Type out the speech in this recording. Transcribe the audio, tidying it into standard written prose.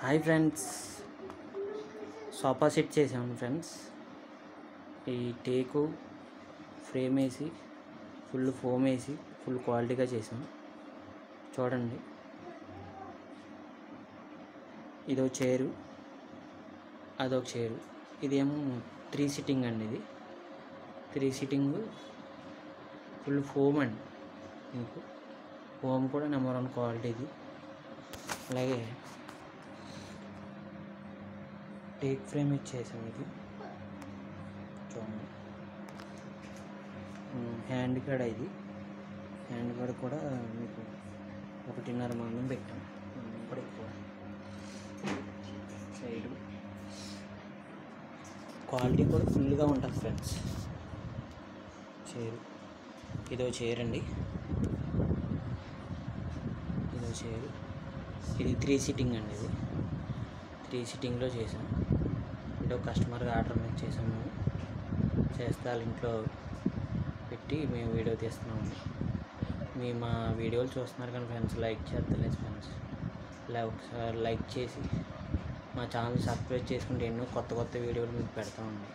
Hi friends, sofa set చేసాము friends. ఈ టేకు frame వేసి ఫుల్ ఫోమ్ వేసి ఫుల్ క్వాలిటీగా చేసాం. చూడండి, ఇదో చైరు, అదొక చైరు. ఇదేమో 3 సిట్టింగ్ అండి. ఇది 3 సిట్టింగ్ ఫుల్ ఫోమ్ అండి. మీకు ఫోమ్ కూడా నెంబర్ 1 క్వాలిటీది. అలాగే టేక్ ఫ్రేమ్ ఇచ్చేసాం. ఇది చూడండి, హ్యాండ్ కాడ. ఇది హ్యాండ్ కాడ కూడా మీకు 1.5 మందం పెట్టాం. ఇప్పుడు ఎక్కువ సైడు క్వాలిటీ కూడా ఫుల్గా ఉంటుంది ఫ్రెండ్స్. చైరు, ఇదో చైర్ అండి. ఇదో చైరు. ఇది 3 సిట్టింగ్ అండి. ఇది 3 సిట్టింగ్లో చేసాం. అంటే ఒక కస్టమర్గా ఆర్డర్ మీద చేసాము. చేస్తే వాళ్ళ ఇంట్లో పెట్టి మేము వీడియో తీస్తున్నాము. మీ మా వీడియోలు చూస్తున్నారు కానీ ఫ్రెండ్స్, లైక్ చేస్తలేదు ఫ్రెండ్స్. ఇలా ఒకసారి లైక్ చేసి మా ఛానల్ సబ్స్క్రైబ్ చేసుకుంటే ఎన్నో కొత్త వీడియోలు మీకు పెడతామండి.